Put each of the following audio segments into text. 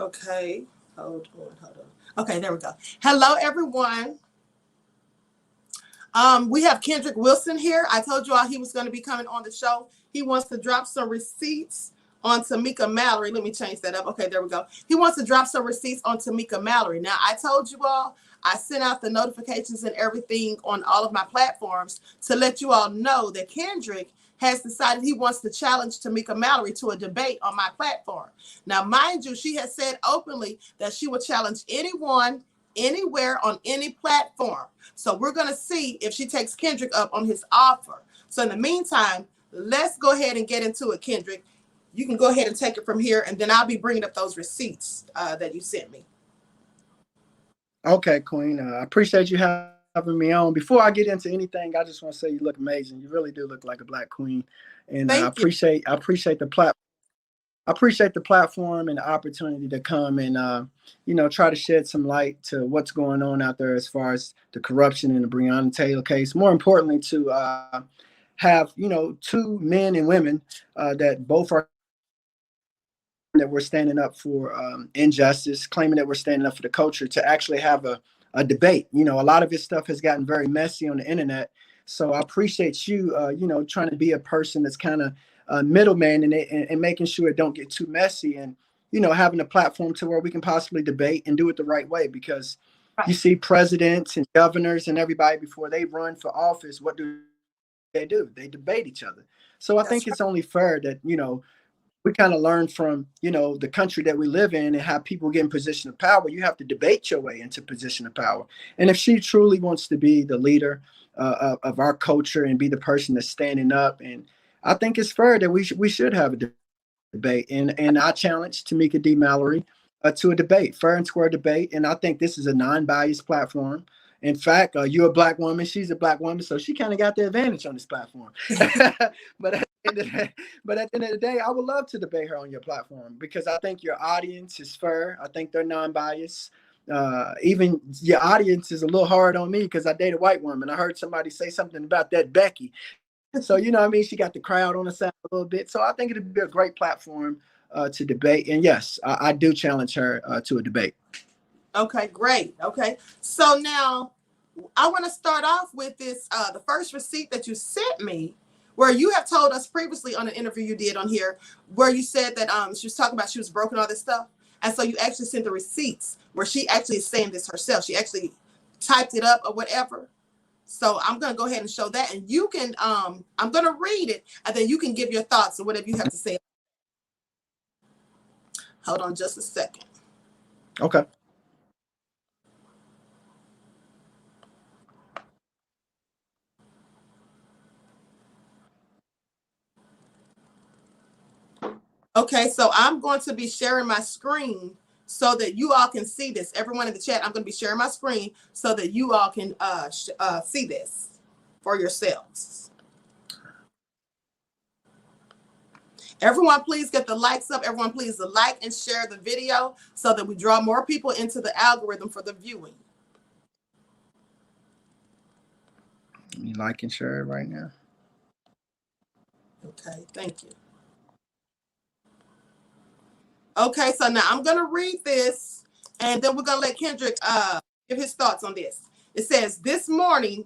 Okay. Hold on. Okay, there we go. Hello, everyone. We have Kendrick Wilson here. I told you all he was going to be coming on the show. He wants to drop some receipts on Tamika Mallory. Let me change that up. Okay, there we go. He wants to drop some receipts on Tamika Mallory. Now, I told you all, I sent out the notifications and everything on all of my platforms to let you all know that Kendrick has decided he wants to challenge Tamika Mallory to a debate on my platform. Now, mind you, she has said openly that she will challenge anyone, anywhere, on any platform. So we're going to see if she takes Kendrick up on his offer. So in the meantime, let's go ahead and get into it, Kendrick. You can go ahead and take it from here, and then I'll be bringing up those receipts that you sent me. Okay, Queen. I appreciate you having me on. Before I get into anything, I just want to say you look amazing. You really do look like a Black queen, and I appreciate the platform. I appreciate the platform and the opportunity to come and try to shed some light to what's going on out there as far as the corruption in the Breonna Taylor case. More importantly, to have two men and women that both are that we're standing up for injustice, claiming that we're standing up for the culture, to actually have a debate. A lot of this stuff has gotten very messy on the internet. So I appreciate you, trying to be a person that's kind of middleman and making sure it don't get too messy, and, having a platform to where we can possibly debate and do it the right way. Because you see presidents and governors and everybody, before they run for office, what do? They debate each other. So I think it's only fair that, we kind of learn from, the country that we live in and how people get in position of power. You have to debate your way into position of power. And if she truly wants to be the leader of our culture and be the person that's standing up, and I think it's fair that we should have a debate. And I challenge Tamika D. Mallory to a debate, fair and square debate. And I think this is a non-biased platform. In fact, you're a Black woman, she's a Black woman, so she kind of got the advantage on this platform. But at the end of the day, I would love to debate her on your platform, because I think your audience is fair. I think they're non-biased. Even your audience is a little hard on me because I date a white woman. I heard somebody say something about that Becky. So, she got the crowd on the side a little bit. So I think it'd be a great platform to debate. And yes, I do challenge her to a debate. Okay, great. Okay. So now I want to start off with this, the first receipt that you sent me, where you have told us previously on an interview you did on here, where you said that she was talking about she was broke and all this stuff. And so you actually sent the receipts where she actually is saying this herself. She actually typed it up or whatever. So I'm going to go ahead and show that. And you can, I'm going to read it, and then you can give your thoughts or whatever you have to say. Hold on just a second. Okay. Okay, so I'm going to be sharing my screen so that you all can see this. Everyone in the chat, I'm going to be sharing my screen so that you all can see this for yourselves. Everyone, please get the likes up. Everyone, please like and share the video so that we draw more people into the algorithm for the viewing. You like and share it right now. Okay, thank you. Okay, so now I'm going to read this, and then we're going to let Kendrick give his thoughts on this. It says, this morning,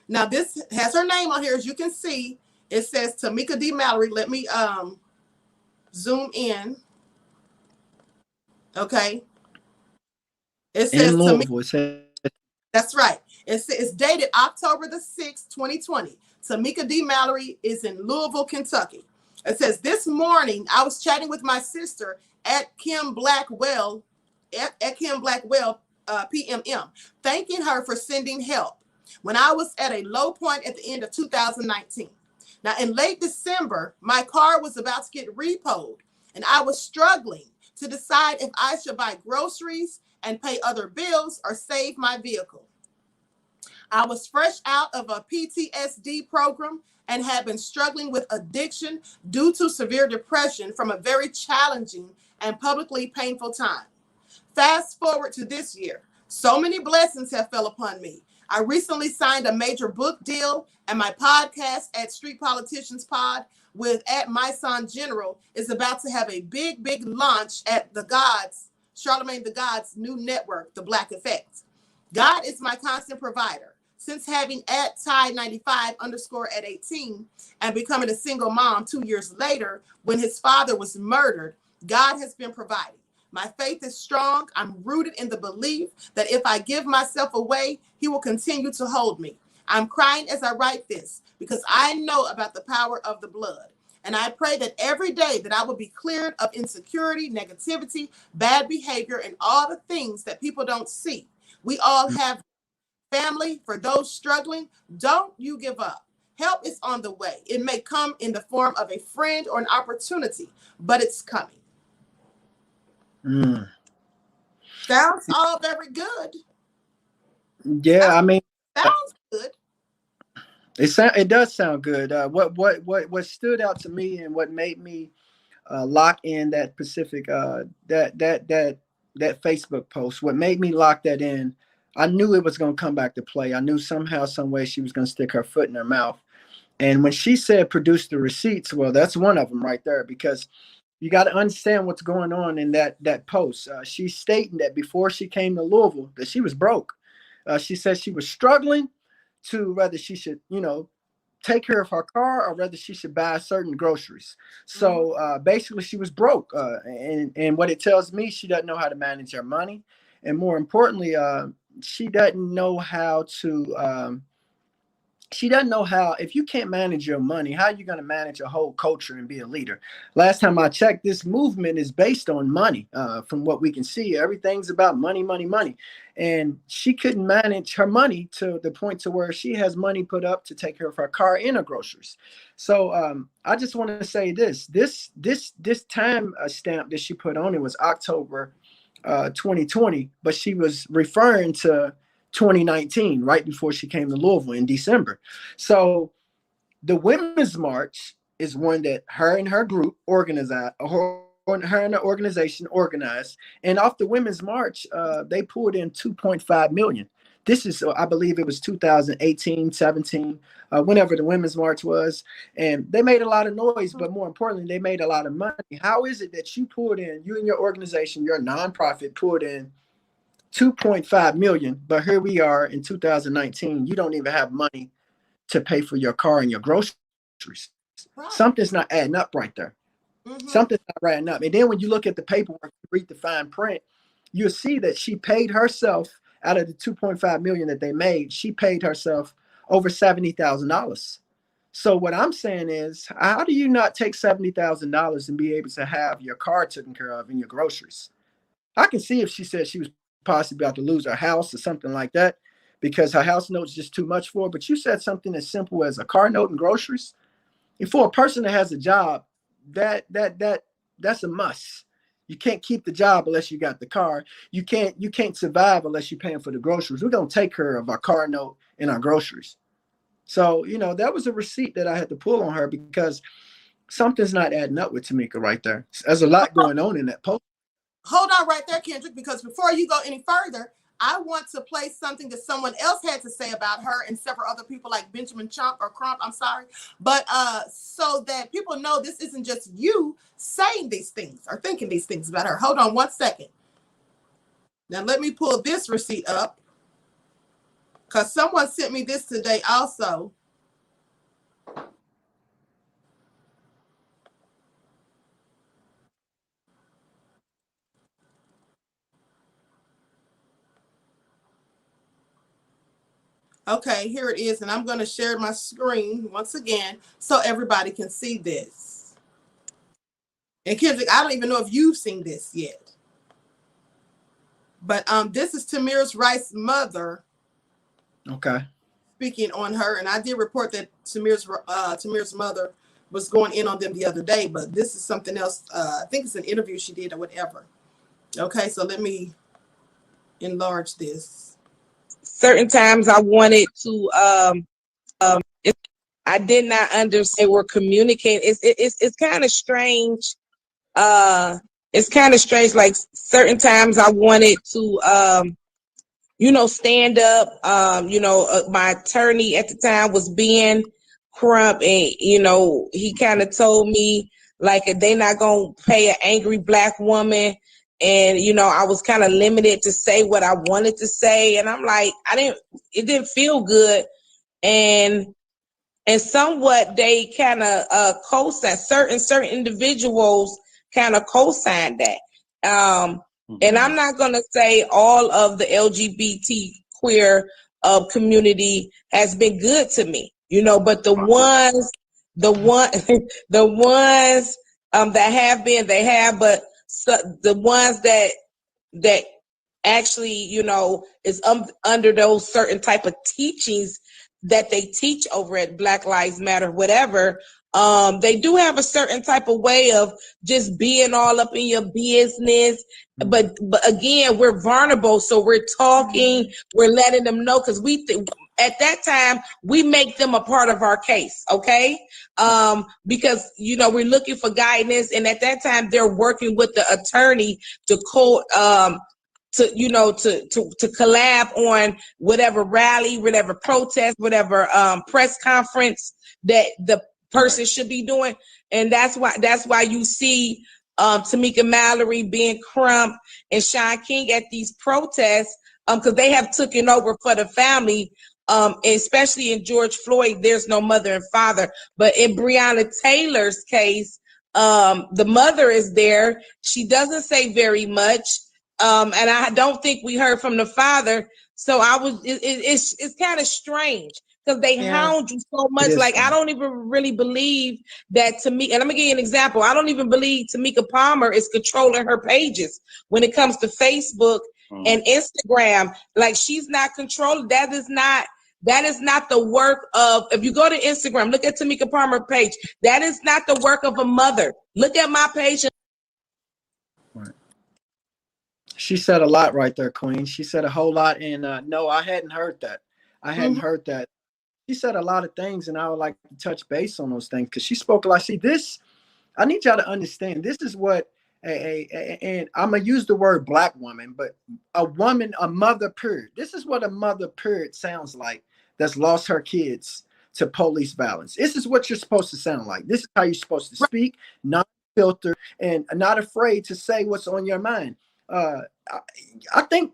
now this has her name on here, as you can see. It says Tamika D. Mallory. Let me zoom in. Okay. It says in Louisville. That's right. It's dated October the 6th, 2020. Tamika D. Mallory is in Louisville, Kentucky. It says, this morning, I was chatting with my sister at Kim Blackwell, PMM, thanking her for sending help when I was at a low point at the end of 2019. Now, in late December, my car was about to get repoed, and I was struggling to decide if I should buy groceries and pay other bills or save my vehicle. I was fresh out of a PTSD program and had been struggling with addiction due to severe depression from a very challenging and publicly painful time. Fast forward to this year, so many blessings have fell upon me. I recently signed a major book deal, and my podcast at Street Politicians Pod with at My Son General is about to have a big launch at the Gods Charlemagne the God's new network, The Black Effect. God is my constant provider. Since having at Ty95_at18 and becoming a single mom 2 years later when his father was murdered, God has been providing. My faith is strong. I'm rooted in the belief that if I give myself away, he will continue to hold me. I'm crying as I write this because I know about the power of the blood. And I pray that every day that I will be cleared of insecurity, negativity, bad behavior, and all the things that people don't see. We all have family. For those struggling, don't you give up. Help is on the way. It may come in the form of a friend or an opportunity, but it's coming. Sounds all very good. Yeah, I mean, sounds good. It does sound good. What stood out to me and what made me lock in that specific that Facebook post, what made me lock that in, I knew it was going to come back to play. I knew somehow, some way she was going to stick her foot in her mouth. And when she said produce the receipts, well, that's one of them right there, because you got to understand what's going on in that post. She's stating that before she came to Louisville, that she was broke. She said she was struggling to whether she should, take care of her car or whether she should buy certain groceries. So basically she was broke. And what it tells me, she doesn't know how to manage her money. And more importantly, she doesn't know how to, if you can't manage your money, how are you going to manage a whole culture and be a leader? Last time I checked, this movement is based on money. From what we can see, everything's about money, money, money. And she couldn't manage her money to the point to where she has money put up to take care of her car and her groceries. So I just want to say this time stamp that she put on it was October 2020, but she was referring to 2019, right before she came to Louisville in December. So the Women's March is one that her and her group organized, her and the organization organized. And off the Women's March, they pulled in 2.5 million. This is, I believe it was 2018, 17, whenever the Women's March was. And they made a lot of noise, but more importantly, they made a lot of money. How is it that you and your organization, your nonprofit pulled in 2.5 million, but here we are in 2019, you don't even have money to pay for your car and your groceries. Right. Something's not adding up right there. Something's not adding up. And then when you look at the paperwork, read the fine print, you'll see that she paid herself, out of the 2.5 million that they made, she paid herself over $70,000. So what I'm saying is, how do you not take $70,000 and be able to have your car taken care of and your groceries? I can see if she said she was possibly about to lose her house or something like that, because her house note's just too much for her. But you said something as simple as a car note and groceries. And for a person that has a job, that's a must. You can't keep the job unless you got the car. You can't survive unless you're paying for the groceries. We're gonna take care of our car note and our groceries. So that was a receipt that I had to pull on her, because something's not adding up with Tamika right there. There's a lot going on in that post. Hold on right there, Kendrick, because before you go any further, I want to play something that someone else had to say about her and several other people like Benjamin Crump, I'm sorry. But so that people know this isn't just you saying these things or thinking these things about her. Hold on 1 second. Now let me pull this receipt up, because someone sent me this today also. Okay, here it is, and I'm going to share my screen once again so everybody can see this. And Kendrick, I don't even know if you've seen this yet. But this is Tamir Rice's mother. Okay. Speaking on her, and I did report that Tamir's mother was going in on them the other day, but this is something else. I think it's an interview she did or whatever. Okay, so let me enlarge this. Certain times I wanted to I did not understand we're communicating. It's kind of strange. It's kind of strange. Like certain times I wanted to stand up. My attorney at the time was Ben Crump, and he kind of told me, like, if they not gonna pay an angry black woman And, you know, I was kind of limited to say what I wanted to say. And I'm like, it didn't feel good. And somewhat they kind of co-signed, certain individuals kind of co-signed that. And I'm not going to say all of the LGBT queer community has been good to me, you know, but the ones that have been, they have, but the ones that actually, you know, is under those certain type of teachings that they teach over at Black Lives Matter, whatever, they do have a certain type of way of just being all up in your business. But again, we're vulnerable, so we're talking, we're letting them know, because at that time we make them a part of our case, okay? Because, you know, we're looking for guidance, and at that time they're working with the attorney to to collab on whatever rally, whatever protest, whatever press conference that the person should be doing. And that's why you see Tamika Mallory, Ben Crump, and Sean King at these protests, because they have taken over for the family. Especially in George Floyd, there's no mother and father. But in Breonna Taylor's case, the mother is there. She doesn't say very much. And I don't think we heard from the father. So it's kind of strange, because they hound you so much. Like, I don't even really believe that Tamika, and I'm gonna give you an example. I don't even believe Tamika Palmer is controlling her pages when it comes to Facebook and Instagram. Like, she's not controlling. That is not the work of, if you go to Instagram, look at Tamika Palmer page. That is not the work of a mother. Look at my page. She said a lot right there, Queen. She said a whole lot. And no, I hadn't heard that. Heard that. She said a lot of things, and I would like to touch base on those things, because she spoke a lot. See, this, I need y'all to understand, this is what and I'm going to use the word Black woman, but a woman, a mother, period. This is what a mother, period, sounds like, that's lost her kids to police violence. This is what you're supposed to sound like. This is how you're supposed to speak, not filter, and not afraid to say what's on your mind. I think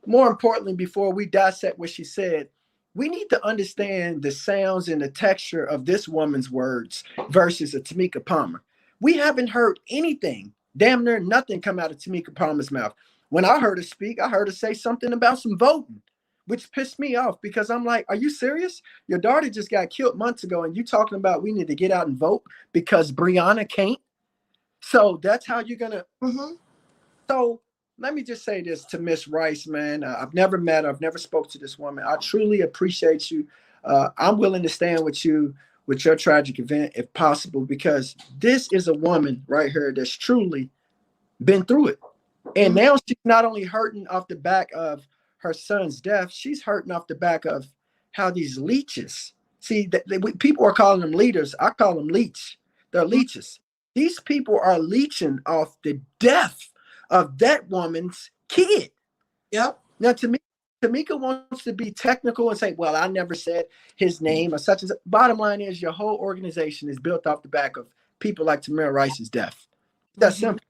more importantly, before we dissect what she said, we need to understand the sounds and the texture of this woman's words versus a Tamika Palmer. We haven't heard anything, damn near nothing, come out of Tamika Palmer's mouth. When I heard her speak, I heard her say something about some voting, which pissed me off, because I'm like, are you serious? Your daughter just got killed months ago, and you talking about we need to get out and vote because Breonna can't? So that's how you're going to... So let me just say this to Miss Rice, man. I've never met her. I've never spoke to this woman. I truly appreciate you. I'm willing to stand with you with your tragic event if possible, because this is a woman right here that's truly been through it. And now she's not only hurting off the back of her son's death, she's hurting off the back of how these leeches, see, people are calling them leaders. I call them leech. They're leeches. These people are leeching off the death of that woman's kid. Yep. Now, Tamika wants to be technical and say, well, I never said his name or such and such. Bottom line is, your whole organization is built off the back of people like Tamir Rice's death. That's simple.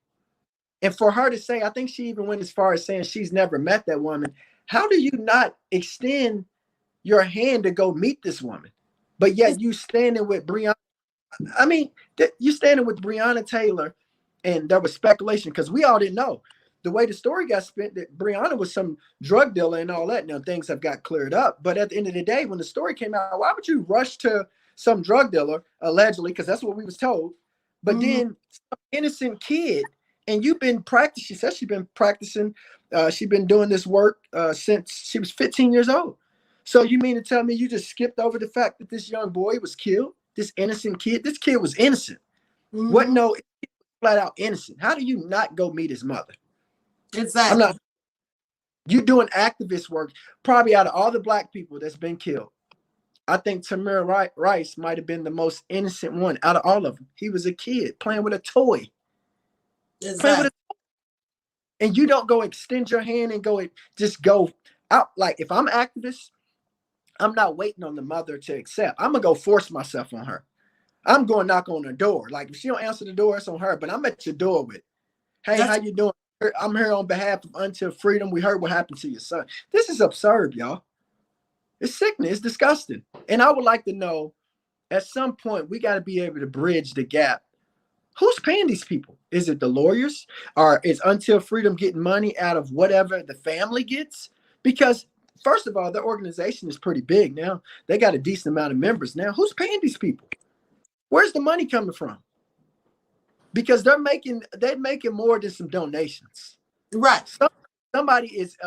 And for her to say, I think she even went as far as saying she's never met that woman. How do you not extend your hand to go meet this woman? But yet you standing with Breonna. I mean, you standing with Breonna Taylor. And there was speculation, because we all didn't know. The way the story got spent, that Breonna was some drug dealer and all that. Now, things have got cleared up. But at the end of the day, when the story came out, why would you rush to some drug dealer, allegedly, because that's what we was told, but then some innocent kid, and you've been practicing, she said she's been practicing, she's been doing this work since she was 15 years old. So you mean to tell me you just skipped over the fact that this young boy was killed? This innocent kid? This kid was innocent. What no... flat out innocent. How do you not go meet his mother? Exactly. You doing activist work, probably out of all the Black people that's been killed. I think Tamir Rice might have been the most innocent one out of all of them. He was a kid playing with a toy. Exactly. And you don't go extend your hand and just go out. Like, if I'm activist, I'm not waiting on the mother to accept. I'm gonna go force myself on her. I'm going to knock on her door. Like, if she don't answer the door, it's on her. But I'm at your door with, hey, how you doing? I'm here on behalf of Until Freedom. We heard what happened to your son. This is absurd, y'all. It's sickening. It's disgusting. And I would like to know, at some point, we got to be able to bridge the gap. Who's paying these people? Is it the lawyers? Or is Until Freedom getting money out of whatever the family gets? Because, first of all, their organization is pretty big now. They got a decent amount of members now. Who's paying these people? Where's the money coming from? Because they're making more than some donations. Right. Somebody is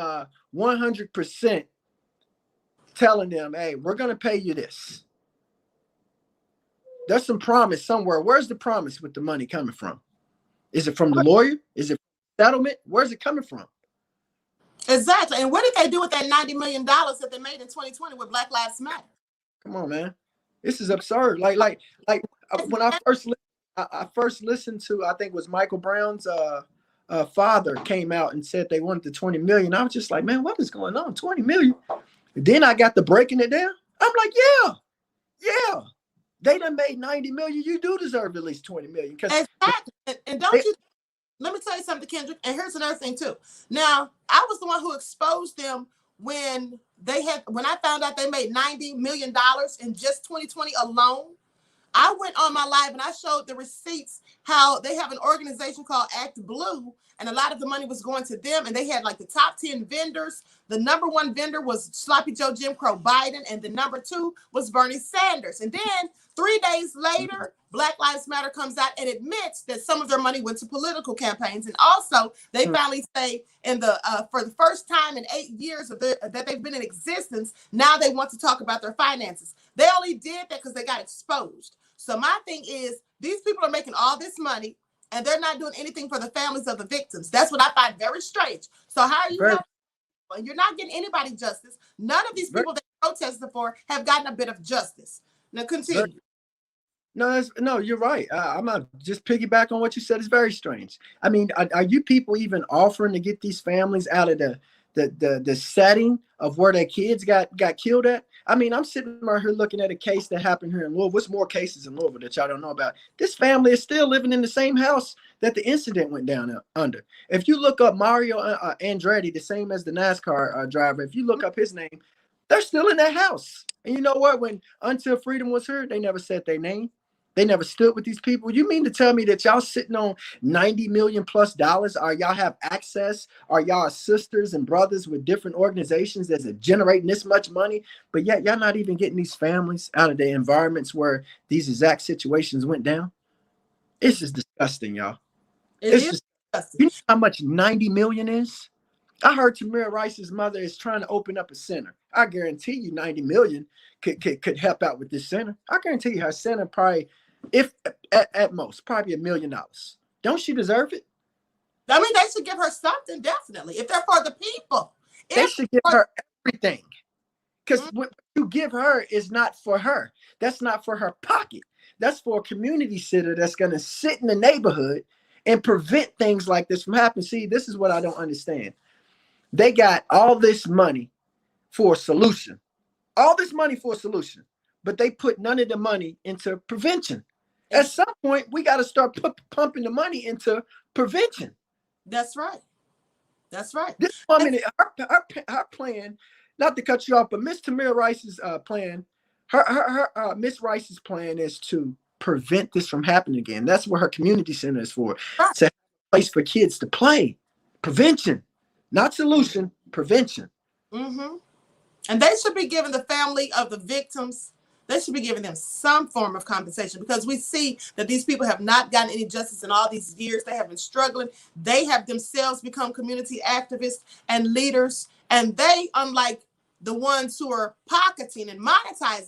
100% telling them, hey, we're going to pay you this. There's some promise somewhere. Where's the promise with the money coming from? Is it from the lawyer? Is it settlement? Where's it coming from? Exactly. And what did they do with that $90 million that they made in 2020 with Black Lives Matter? Come on, man. This is absurd. Like when I first listened to, I think it was Michael Brown's father came out and said they wanted the 20 million. I was just like, man, what is going on? 20 million. And then I got to breaking it down. I'm like, yeah. They done made 90 million. You do deserve at least 20 million. Exactly. And don't you, let me tell you something, Kendrick. And here's another thing too. Now, I was the one who exposed them when I found out they made $90 million in just 2020 alone. I went on my live and I showed the receipts, how they have an organization called Act Blue, and a lot of the money was going to them. And they had like the top 10 vendors. The number one vendor was Sloppy Joe Jim Crow Biden, and the number 2 was Bernie Sanders. And then 3 days later, Black Lives Matter comes out and admits that some of their money went to political campaigns. And also, they finally say for the first time in 8 years that they've been in existence, now they want to talk about their finances. They only did that because they got exposed. So my thing is, these people are making all this money and they're not doing anything for the families of the victims. That's what I find very strange. So how are you? You're not getting anybody justice. None of these people that protested for have gotten a bit of justice. Now continue. No, you're right. I'm not just piggyback on what you said. It's very strange. I mean, are you people even offering to get these families out of the setting of where their kids got killed at? I mean, I'm sitting right here looking at a case that happened here in Louisville. What's more cases in Louisville that y'all don't know about? This family is still living in the same house that the incident went down under. If you look up Mario Andretti, the same as the NASCAR driver, if you look up his name, they're still in that house. And you know what? When Until Freedom was here, they never said their name. They never stood with these people. You mean to tell me that y'all sitting on $90 million plus? Or y'all have access? Are y'all sisters and brothers with different organizations that's generating this much money? But yet y'all not even getting these families out of the environments where these exact situations went down? It's just disgusting, y'all. It's just disgusting. You know how much 90 million is? I heard Tamir Rice's mother is trying to open up a center. I guarantee you 90 million could help out with this center. I guarantee you her center probably, if at most, probably $1 million. Don't she deserve it? I mean, they should give her something, definitely, if they're for the people. They should give her everything. Because what you give her is not for her. That's not for her pocket. That's for a community center that's going to sit in the neighborhood and prevent things like this from happening. See, this is what I don't understand. They got all this money for a solution. All this money for a solution. But they put none of the money into prevention. At some point, we got to start pumping the money into prevention. That's right. That's right. This woman, her plan, not to cut you off, but Miss Tamir Rice's plan, her Miss Rice's plan is to prevent this from happening again. That's what her community center is for. Right. It's a place for kids to play. Prevention, not solution. Prevention. Mm-hmm. And they should be giving the family of the victims, they should be giving them some form of compensation, because we see that these people have not gotten any justice in all these years. They have been struggling. They have themselves become community activists and leaders. And they, unlike the ones who are pocketing and monetizing